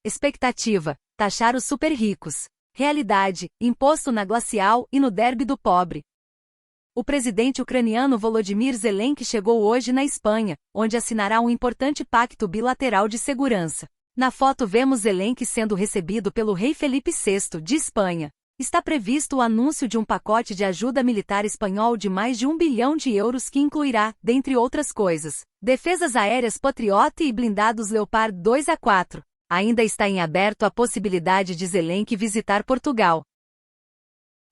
Expectativa: taxar os super ricos. Realidade: imposto na glacial e no derby do pobre. O presidente ucraniano Volodymyr Zelensky chegou hoje na Espanha, onde assinará um importante pacto bilateral de segurança. Na foto vemos Zelensky sendo recebido pelo rei Felipe VI de Espanha. Está previsto o anúncio de um pacote de ajuda militar espanhol de mais de 1 bilhão de euros que incluirá, dentre outras coisas, defesas aéreas Patriot e blindados Leopard 2A4. Ainda está em aberto a possibilidade de Zelensky visitar Portugal.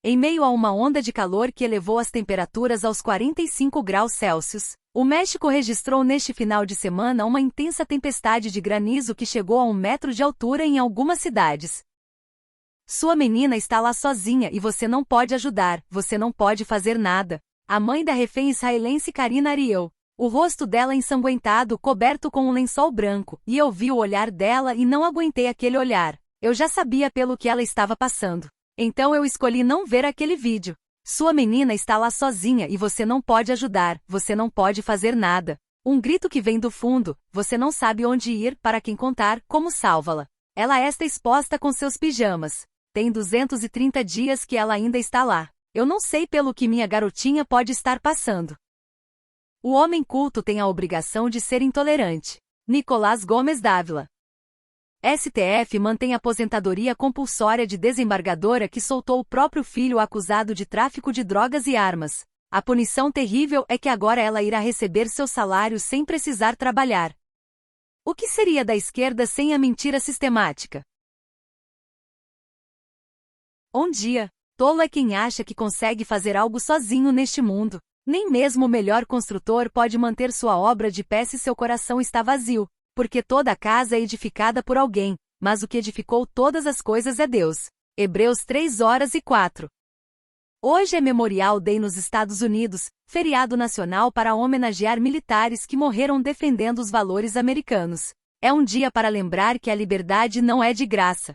Em meio a uma onda de calor que elevou as temperaturas aos 45 graus Celsius, o México registrou neste final de semana uma intensa tempestade de granizo que chegou a 1 metro de altura em algumas cidades. Sua menina está lá sozinha e você não pode ajudar, você não pode fazer nada. A mãe da refém israelense Karina Ariel. O rosto dela ensanguentado, coberto com um lençol branco, e eu vi o olhar dela e não aguentei aquele olhar. Eu já sabia pelo que ela estava passando. Então eu escolhi não ver aquele vídeo. Sua menina está lá sozinha e você não pode ajudar, você não pode fazer nada. Um grito que vem do fundo, você não sabe onde ir, para quem contar, como salva-la. Ela está exposta com seus pijamas. Tem 230 dias que ela ainda está lá. Eu não sei pelo que minha garotinha pode estar passando. O homem culto tem a obrigação de ser intolerante. Nicolás Gomes Dávila. STF mantém aposentadoria compulsória de desembargadora que soltou o próprio filho acusado de tráfico de drogas e armas. A punição terrível é que agora ela irá receber seu salário sem precisar trabalhar. O que seria da esquerda sem a mentira sistemática? Um dia, tolo é quem acha que consegue fazer algo sozinho neste mundo. Nem mesmo o melhor construtor pode manter sua obra de pé se seu coração está vazio, porque toda a casa é edificada por alguém, mas o que edificou todas as coisas é Deus. Hebreus 3:4. Hoje é Memorial Day nos Estados Unidos, feriado nacional para homenagear militares que morreram defendendo os valores americanos. É um dia para lembrar que a liberdade não é de graça.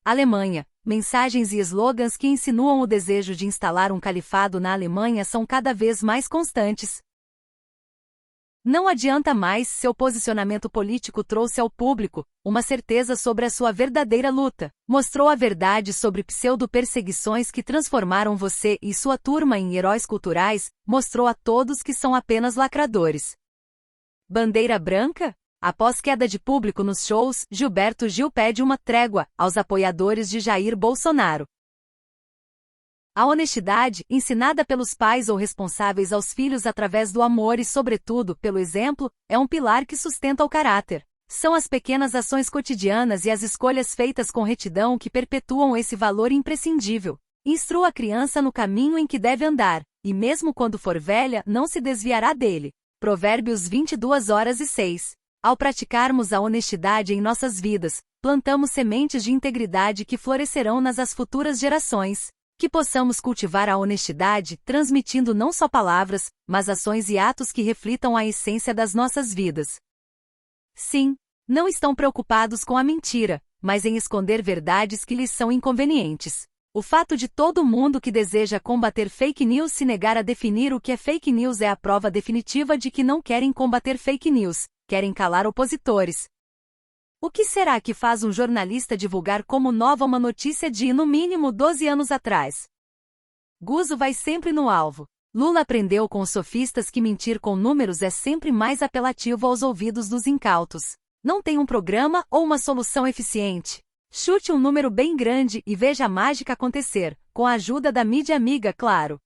Alemanha. Mensagens e slogans que insinuam o desejo de instalar um califado na Alemanha são cada vez mais constantes. Não adianta mais, seu posicionamento político trouxe ao público uma certeza sobre a sua verdadeira luta, mostrou a verdade sobre pseudo-perseguições que transformaram você e sua turma em heróis culturais, mostrou a todos que são apenas lacradores. Bandeira branca? Após queda de público nos shows, Gilberto Gil pede uma trégua aos apoiadores de Jair Bolsonaro. A honestidade, ensinada pelos pais ou responsáveis aos filhos através do amor e, sobretudo, pelo exemplo, é um pilar que sustenta o caráter. São as pequenas ações cotidianas e as escolhas feitas com retidão que perpetuam esse valor imprescindível. Instrua a criança no caminho em que deve andar, e mesmo quando for velha, não se desviará dele. Provérbios 22:6. Ao praticarmos a honestidade em nossas vidas, plantamos sementes de integridade que florescerão nas futuras gerações. Que possamos cultivar a honestidade, transmitindo não só palavras, mas ações e atos que reflitam a essência das nossas vidas. Sim, não estão preocupados com a mentira, mas em esconder verdades que lhes são inconvenientes. O fato de todo mundo que deseja combater fake news se negar a definir o que é fake news é a prova definitiva de que não querem combater fake news. Querem calar opositores. O que será que faz um jornalista divulgar como nova uma notícia de, no mínimo, 12 anos atrás? Guzo vai sempre no alvo. Lula aprendeu com os sofistas que mentir com números é sempre mais apelativo aos ouvidos dos incautos. Não tem um programa ou uma solução eficiente. Chute um número bem grande e veja a mágica acontecer, com a ajuda da mídia amiga, claro.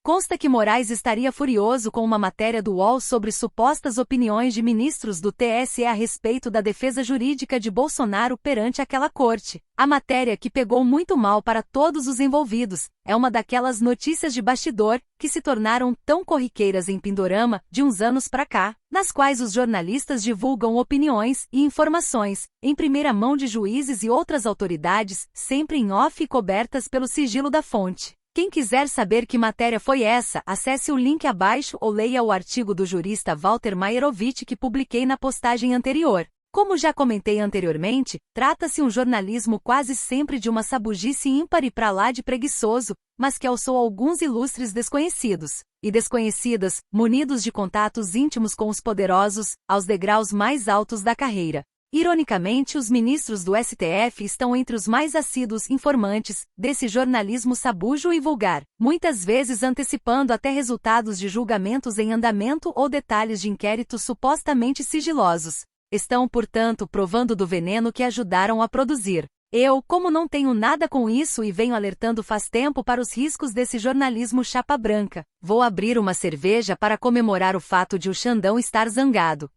Consta que Moraes estaria furioso com uma matéria do UOL sobre supostas opiniões de ministros do TSE a respeito da defesa jurídica de Bolsonaro perante aquela corte. A matéria, que pegou muito mal para todos os envolvidos, é uma daquelas notícias de bastidor que se tornaram tão corriqueiras em Pindorama de uns anos pra cá, nas quais os jornalistas divulgam opiniões e informações, em primeira mão de juízes e outras autoridades, sempre em off e cobertas pelo sigilo da fonte. Quem quiser saber que matéria foi essa, acesse o link abaixo ou leia o artigo do jurista Walter Maierovitch que publiquei na postagem anterior. Como já comentei anteriormente, trata-se um jornalismo quase sempre de uma sabugice ímpar e pra lá de preguiçoso, mas que alçou alguns ilustres desconhecidos e desconhecidas, munidos de contatos íntimos com os poderosos, aos degraus mais altos da carreira. Ironicamente, os ministros do STF estão entre os mais assíduos informantes desse jornalismo sabujo e vulgar, muitas vezes antecipando até resultados de julgamentos em andamento ou detalhes de inquéritos supostamente sigilosos. Estão, portanto, provando do veneno que ajudaram a produzir. Eu, como não tenho nada com isso e venho alertando faz tempo para os riscos desse jornalismo chapa branca, vou abrir uma cerveja para comemorar o fato de o Xandão estar zangado.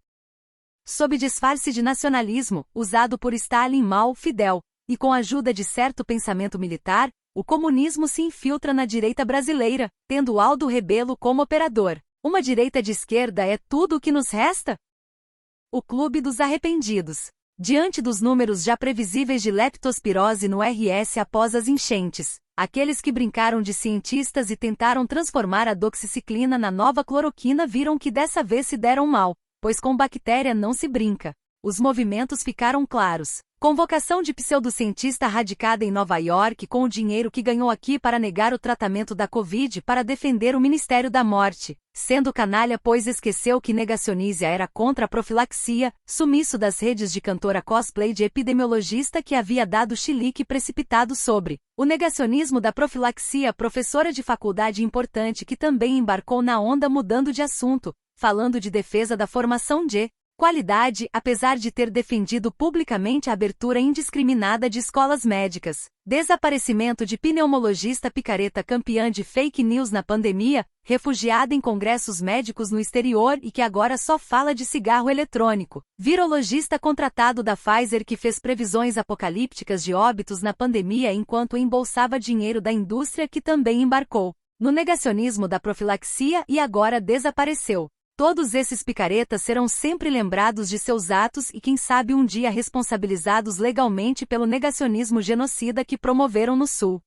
Sob disfarce de nacionalismo, usado por Stalin Mao Fidel, e com a ajuda de certo pensamento militar, o comunismo se infiltra na direita brasileira, tendo Aldo Rebelo como operador. Uma direita de esquerda é tudo o que nos resta? O Clube dos Arrependidos. Diante dos números já previsíveis de leptospirose no RS após as enchentes, aqueles que brincaram de cientistas e tentaram transformar a doxiciclina na nova cloroquina viram que dessa vez se deram mal, pois com bactéria não se brinca. Os movimentos ficaram claros. Convocação de pseudocientista radicada em Nova York com o dinheiro que ganhou aqui para negar o tratamento da Covid para defender o Ministério da Morte, sendo canalha pois esqueceu que negacionísia era contra a profilaxia, sumiço das redes de cantora cosplay de epidemiologista que havia dado chilique precipitado sobre o negacionismo da profilaxia, professora de faculdade importante que também embarcou na onda mudando de assunto, falando de defesa da formação de qualidade, apesar de ter defendido publicamente a abertura indiscriminada de escolas médicas. Desaparecimento de pneumologista picareta campeã de fake news na pandemia, refugiada em congressos médicos no exterior e que agora só fala de cigarro eletrônico. Virologista contratado da Pfizer que fez previsões apocalípticas de óbitos na pandemia enquanto embolsava dinheiro da indústria que também embarcou no negacionismo da profilaxia e agora desapareceu. Todos esses picaretas serão sempre lembrados de seus atos e quem sabe um dia responsabilizados legalmente pelo negacionismo genocida que promoveram no Sul.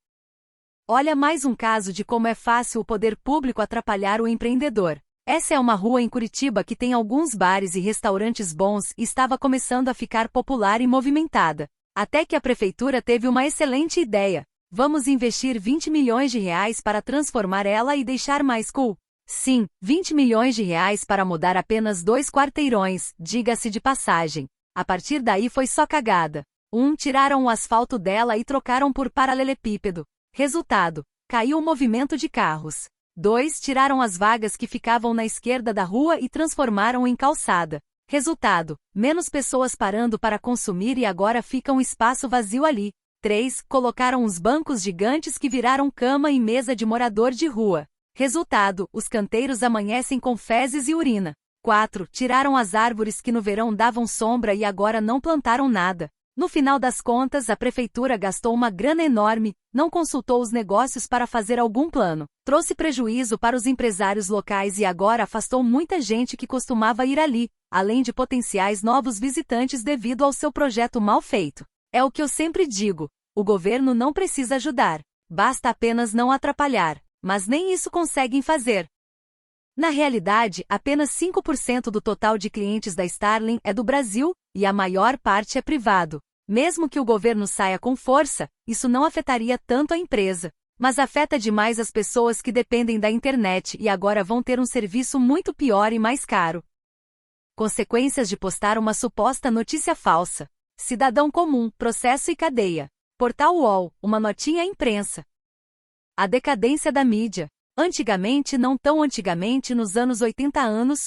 Olha mais um caso de como é fácil o poder público atrapalhar o empreendedor. Essa é uma rua em Curitiba que tem alguns bares e restaurantes bons e estava começando a ficar popular e movimentada. Até que a prefeitura teve uma excelente ideia. Vamos investir 20 milhões de reais para transformar ela e deixar mais cool. Sim, 20 milhões de reais para mudar apenas 2 quarteirões, diga-se de passagem. A partir daí foi só cagada. Tiraram o asfalto dela e trocaram por paralelepípedo. Resultado, caiu o movimento de carros. 2, tiraram as vagas que ficavam na esquerda da rua e transformaram em calçada. Resultado, menos pessoas parando para consumir e agora fica um espaço vazio ali. 3, colocaram uns bancos gigantes que viraram cama e mesa de morador de rua. Resultado, os canteiros amanhecem com fezes e urina. 4, tiraram as árvores que no verão davam sombra e agora não plantaram nada. No final das contas, a prefeitura gastou uma grana enorme, não consultou os negócios para fazer algum plano, trouxe prejuízo para os empresários locais e agora afastou muita gente que costumava ir ali, além de potenciais novos visitantes devido ao seu projeto mal feito. É o que eu sempre digo, o governo não precisa ajudar, basta apenas não atrapalhar. Mas nem isso conseguem fazer. Na realidade, apenas 5% do total de clientes da Starlink é do Brasil, e a maior parte é privado. Mesmo que o governo saia com força, isso não afetaria tanto a empresa. Mas afeta demais as pessoas que dependem da internet e agora vão ter um serviço muito pior e mais caro. Consequências de postar uma suposta notícia falsa. Cidadão comum, processo e cadeia. Portal UOL, uma notinha à imprensa. A decadência da mídia. Antigamente, não tão antigamente, nos anos 80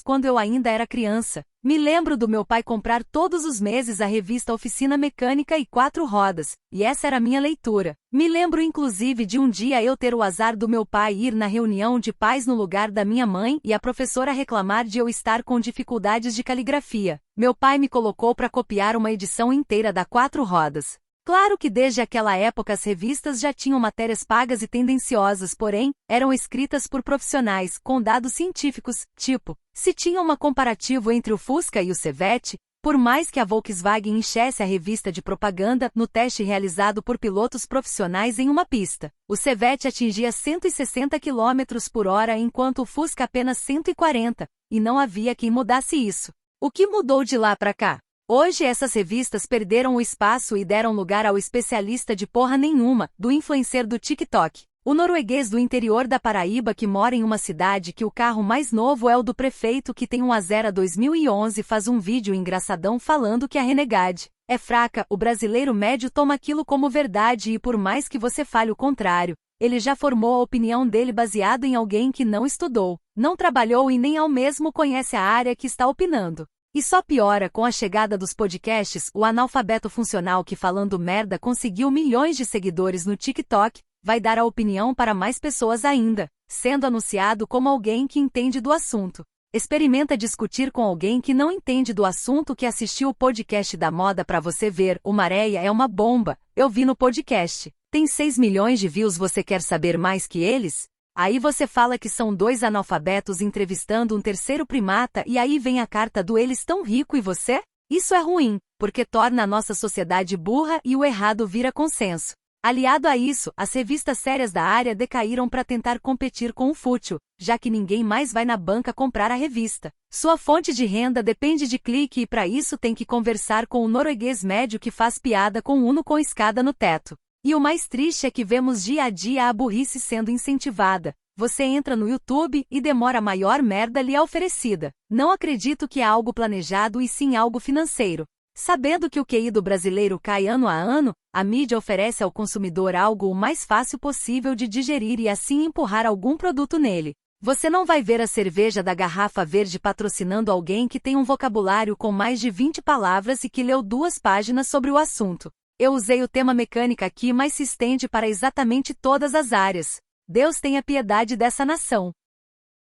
quando eu ainda era criança, me lembro do meu pai comprar todos os meses a revista Oficina Mecânica e Quatro Rodas, e essa era a minha leitura. Me lembro inclusive de um dia eu ter o azar do meu pai ir na reunião de pais no lugar da minha mãe e a professora reclamar de eu estar com dificuldades de caligrafia. Meu pai me colocou para copiar uma edição inteira da Quatro Rodas. Claro que desde aquela época as revistas já tinham matérias pagas e tendenciosas, porém, eram escritas por profissionais, com dados científicos, tipo, se tinha um comparativo entre o Fusca e o Chevette, por mais que a Volkswagen enchesse a revista de propaganda, no teste realizado por pilotos profissionais em uma pista, o Chevette atingia 160 km por hora enquanto o Fusca apenas 140, e não havia quem mudasse isso. O que mudou de lá para cá? Hoje essas revistas perderam o espaço e deram lugar ao especialista de porra nenhuma, do influencer do TikTok. O norueguês do interior da Paraíba que mora em uma cidade que o carro mais novo é o do prefeito que tem um Azera 2011 faz um vídeo engraçadão falando que a Renegade é fraca. O brasileiro médio toma aquilo como verdade e por mais que você fale o contrário, ele já formou a opinião dele baseado em alguém que não estudou, não trabalhou e nem ao mesmo conhece a área que está opinando. E só piora com a chegada dos podcasts. O analfabeto funcional que falando merda conseguiu milhões de seguidores no TikTok, vai dar a opinião para mais pessoas ainda, sendo anunciado como alguém que entende do assunto. Experimenta discutir com alguém que não entende do assunto que assistiu o podcast da moda para você ver. O Maréia é uma bomba, eu vi no podcast. Tem 6 milhões de views, você quer saber mais que eles? Aí você fala que são 2 analfabetos entrevistando um terceiro primata e aí vem a carta do eles tão rico e você? Isso é ruim, porque torna a nossa sociedade burra e o errado vira consenso. Aliado a isso, as revistas sérias da área decaíram para tentar competir com o fútil, já que ninguém mais vai na banca comprar a revista. Sua fonte de renda depende de clique e para isso tem que conversar com o norueguês médio que faz piada com Uno com escada no teto. E o mais triste é que vemos dia a dia a burrice sendo incentivada. Você entra no YouTube e demora a maior merda lhe é oferecida. Não acredito que é algo planejado e sim algo financeiro. Sabendo que o QI do brasileiro cai ano a ano, a mídia oferece ao consumidor algo o mais fácil possível de digerir e assim empurrar algum produto nele. Você não vai ver a cerveja da garrafa verde patrocinando alguém que tem um vocabulário com mais de 20 palavras e que leu 2 páginas sobre o assunto. Eu usei o tema mecânica aqui, mas se estende para exatamente todas as áreas. Deus tenha piedade dessa nação.